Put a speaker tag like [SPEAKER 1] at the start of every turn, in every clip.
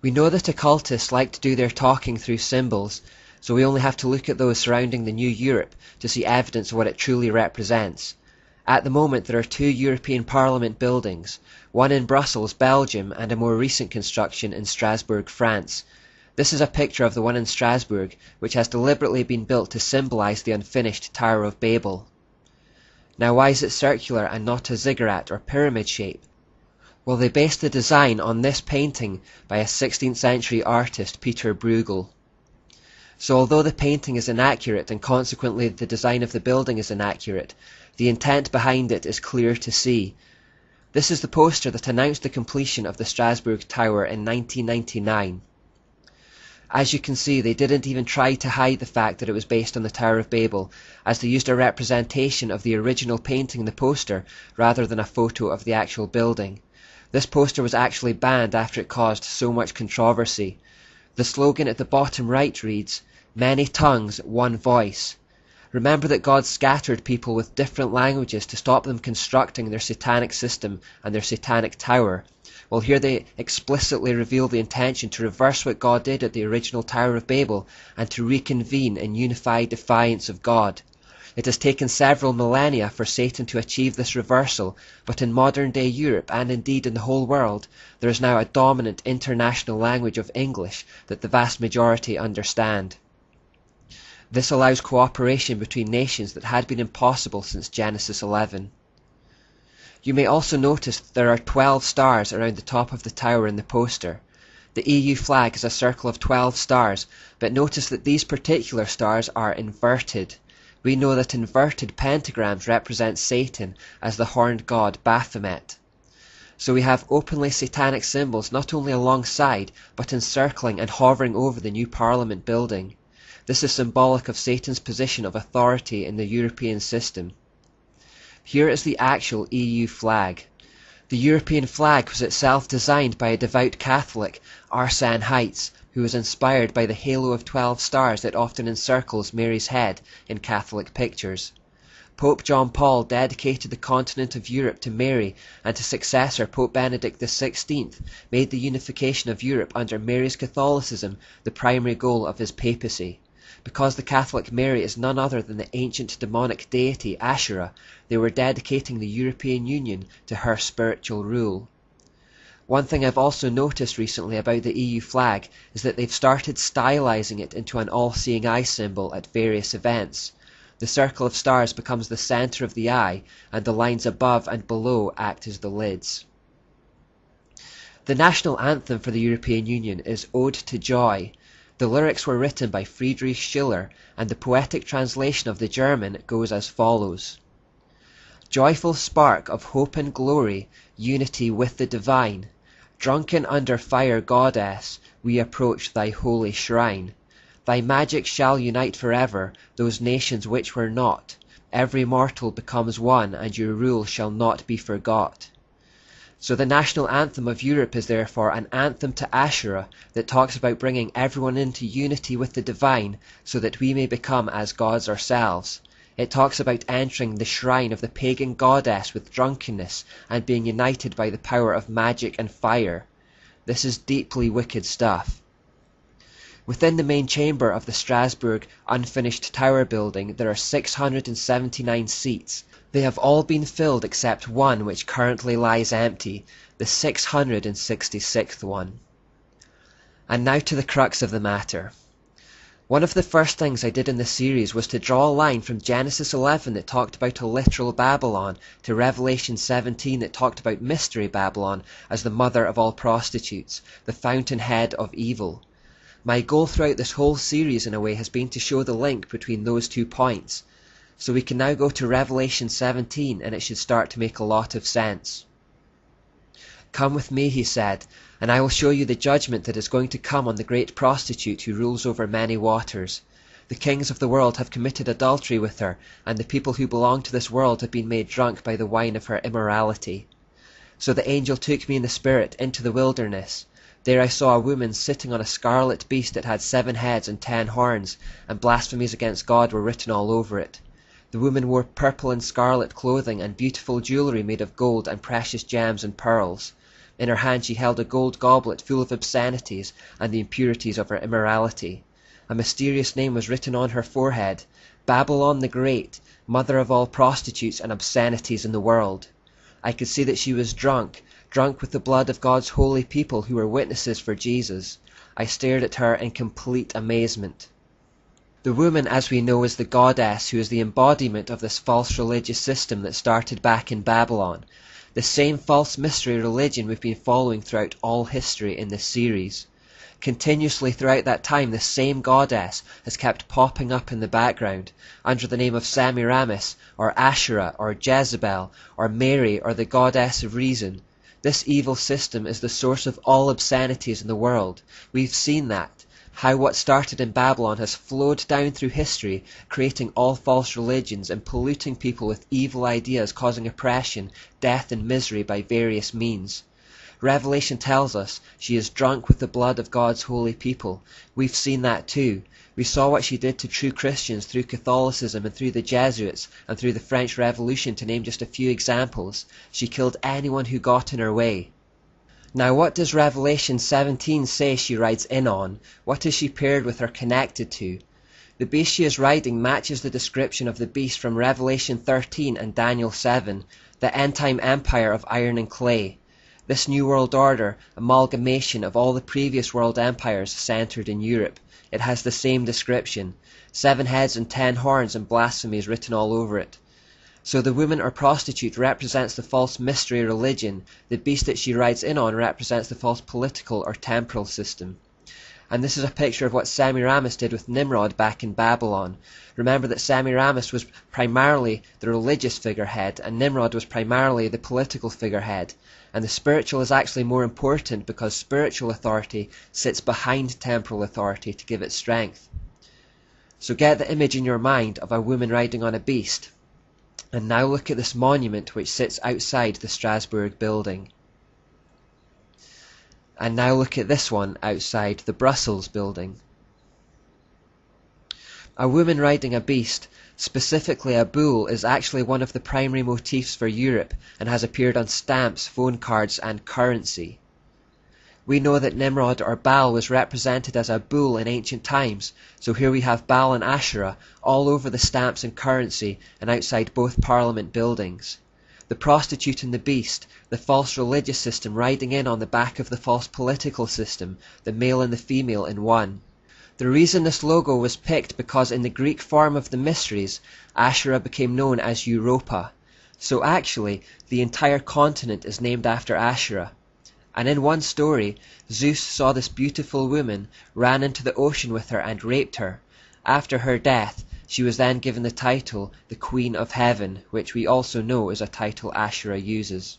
[SPEAKER 1] We know that occultists like to do their talking through symbols, so we only have to look at those surrounding the New Europe to see evidence of what it truly represents. At the moment there are two European Parliament buildings, one in Brussels, Belgium, and a more recent construction in Strasbourg, France. This is a picture of the one in Strasbourg, which has deliberately been built to symbolize the unfinished Tower of Babel. Now why is it circular and not a ziggurat or pyramid shape? Well, they based the design on this painting by a 16th century artist, Peter Bruegel. So although the painting is inaccurate and consequently the design of the building is inaccurate, the intent behind it is clear to see. This is the poster that announced the completion of the Strasbourg Tower in 1999. As you can see, they didn't even try to hide the fact that it was based on the Tower of Babel, as they used a representation of the original painting in the poster rather than a photo of the actual building. This poster was actually banned after it caused so much controversy. The slogan at the bottom right reads, "Many tongues, one voice." Remember that God scattered people with different languages to stop them constructing their satanic system and their satanic tower. Well, here they explicitly reveal the intention to reverse what God did at the original Tower of Babel and to reconvene in unified defiance of God. It has taken several millennia for Satan to achieve this reversal, but in modern-day Europe, and indeed in the whole world, there is now a dominant international language of English that the vast majority understand. This allows cooperation between nations that had been impossible since Genesis 11. You may also notice that there are 12 stars around the top of the tower in the poster. The EU flag is a circle of 12 stars, but notice that these particular stars are inverted. We know that inverted pentagrams represent Satan as the horned god Baphomet. So we have openly satanic symbols not only alongside, but encircling and hovering over the new Parliament building. This is symbolic of Satan's position of authority in the European system. Here is the actual EU flag. The European flag was itself designed by a devout Catholic, Arsène Heitz, who was inspired by the halo of 12 stars that often encircles Mary's head in Catholic pictures. Pope John Paul dedicated the continent of Europe to Mary, and his successor Pope Benedict XVI made the unification of Europe under Mary's Catholicism the primary goal of his papacy. Because the Catholic Mary is none other than the ancient demonic deity Asherah, they were dedicating the European Union to her spiritual rule. One thing I've also noticed recently about the EU flag is that they've started stylizing it into an all-seeing eye symbol at various events. The circle of stars becomes the center of the eye, and the lines above and below act as the lids. The national anthem for the European Union is Ode to Joy. The lyrics were written by Friedrich Schiller, and the poetic translation of the German goes as follows. Joyful spark of hope and glory, unity with the divine, drunken under fire goddess, we approach thy holy shrine. Thy magic shall unite forever those nations which were not. Every mortal becomes one, and your rule shall not be forgot. So the national anthem of Europe is therefore an anthem to Asherah that talks about bringing everyone into unity with the divine so that we may become as gods ourselves. It talks about entering the shrine of the pagan goddess with drunkenness and being united by the power of magic and fire. This is deeply wicked stuff. Within the main chamber of the Strasbourg unfinished tower building there are 679 seats. They have all been filled except one which currently lies empty, the 666th one. And now to the crux of the matter. One of the first things I did in this series was to draw a line from Genesis 11 that talked about a literal Babylon to Revelation 17 that talked about Mystery Babylon as the mother of all prostitutes, the fountainhead of evil. My goal throughout this whole series in a way has been to show the link between those 2 points. So we can now go to Revelation 17 and it should start to make a lot of sense. Come with me, he said, and I will show you the judgment that is going to come on the great prostitute who rules over many waters. The kings of the world have committed adultery with her, and the people who belong to this world have been made drunk by the wine of her immorality. So the angel took me in the spirit into the wilderness. There I saw a woman sitting on a scarlet beast that had 7 heads and 10 horns, and blasphemies against God were written all over it. The woman wore purple and scarlet clothing and beautiful jewellery made of gold and precious gems and pearls. In her hand she held a gold goblet full of obscenities and the impurities of her immorality. A mysterious name was written on her forehead: Babylon the Great, mother of all prostitutes and obscenities in the world. I could see that she was drunk with the blood of God's holy people who were witnesses for Jesus. I stared at her in complete amazement. The woman, as we know, is the goddess who is the embodiment of this false religious system that started back in Babylon. The same false mystery religion we've been following throughout all history in this series. Continuously throughout that time, the same goddess has kept popping up in the background under the name of Semiramis, or Asherah, or Jezebel, or Mary, or the goddess of reason. This evil system is the source of all obscenities in the world. We've seen that. How what started in Babylon has flowed down through history, creating all false religions and polluting people with evil ideas, causing oppression, death and misery by various means. Revelation tells us she is drunk with the blood of God's holy people. We've seen that too. We saw what she did to true Christians through Catholicism and through the Jesuits and through the French Revolution, to name just a few examples. She killed anyone who got in her way. Now what does Revelation 17 say she rides in on? What is she paired with or connected to? The beast she is riding matches the description of the beast from Revelation 13 and Daniel 7, the end-time empire of iron and clay. This New World Order, amalgamation of all the previous world empires centered in Europe. It has the same description. 7 heads and 10 horns and blasphemy is written all over it. So the woman or prostitute represents the false mystery religion. The beast that she rides in on represents the false political or temporal system. And this is a picture of what Semiramis did with Nimrod back in Babylon. Remember that Semiramis was primarily the religious figurehead and Nimrod was primarily the political figurehead. And the spiritual is actually more important because spiritual authority sits behind temporal authority to give it strength. So get the image in your mind of a woman riding on a beast. And now look at this monument which sits outside the Strasbourg building. And now look at this one outside the Brussels building. A woman riding a beast, specifically a bull, is actually one of the primary motifs for Europe and has appeared on stamps, phone cards and currency. We know that Nimrod or Baal was represented as a bull in ancient times, so here we have Baal and Asherah all over the stamps and currency and outside both parliament buildings. The prostitute and the beast, the false religious system riding in on the back of the false political system, the male and the female in one. The reason this logo was picked because in the Greek form of the mysteries, Asherah became known as Europa. So actually, the entire continent is named after Asherah. And in one story, Zeus saw this beautiful woman, ran into the ocean with her and raped her. After her death, she was then given the title, the Queen of Heaven, which we also know is a title Asherah uses.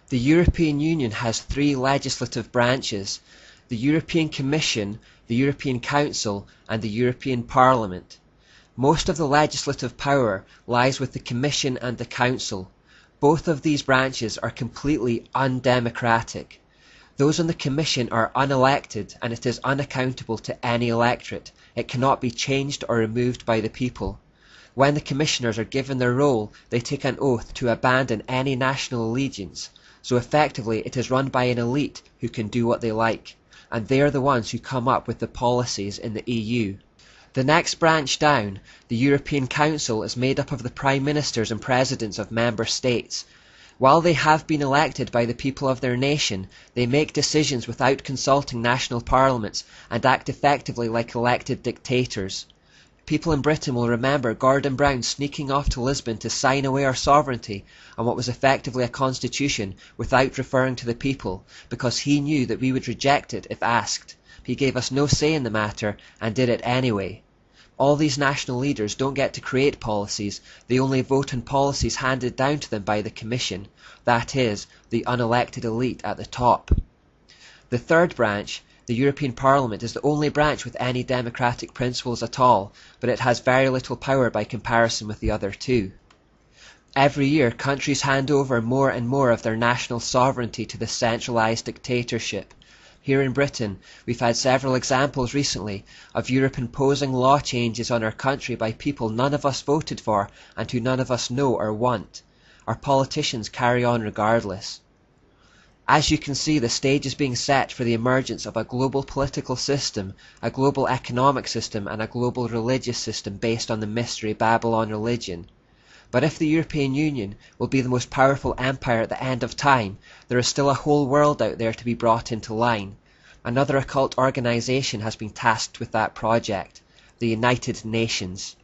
[SPEAKER 1] The European Union has 3 legislative branches: the European Commission, the European Council, and the European Parliament. Most of the legislative power lies with the Commission and the Council. Both of these branches are completely undemocratic. Those on the Commission are unelected and it is unaccountable to any electorate. It cannot be changed or removed by the people. When the Commissioners are given their role, they take an oath to abandon any national allegiance. So effectively it is run by an elite who can do what they like, and they are the ones who come up with the policies in the EU. The next branch down, the European Council, is made up of the Prime Ministers and Presidents of Member States. While they have been elected by the people of their nation, they make decisions without consulting national parliaments and act effectively like elected dictators. People in Britain will remember Gordon Brown sneaking off to Lisbon to sign away our sovereignty on what was effectively a constitution without referring to the people, because he knew that we would reject it if asked. He gave us no say in the matter and did it anyway. All these national leaders don't get to create policies, they only vote on policies handed down to them by the Commission, that is, the unelected elite at the top. The third branch, the European Parliament, is the only branch with any democratic principles at all, but it has very little power by comparison with the other 2. Every year, countries hand over more and more of their national sovereignty to this centralised dictatorship. Here in Britain, we've had several examples recently of Europe imposing law changes on our country by people none of us voted for and who none of us know or want. Our politicians carry on regardless. As you can see, the stage is being set for the emergence of a global political system, a global economic system, and a global religious system based on the mystery Babylon religion. But if the European Union will be the most powerful empire at the end of time, there is still a whole world out there to be brought into line. Another occult organization has been tasked with that project, the United Nations.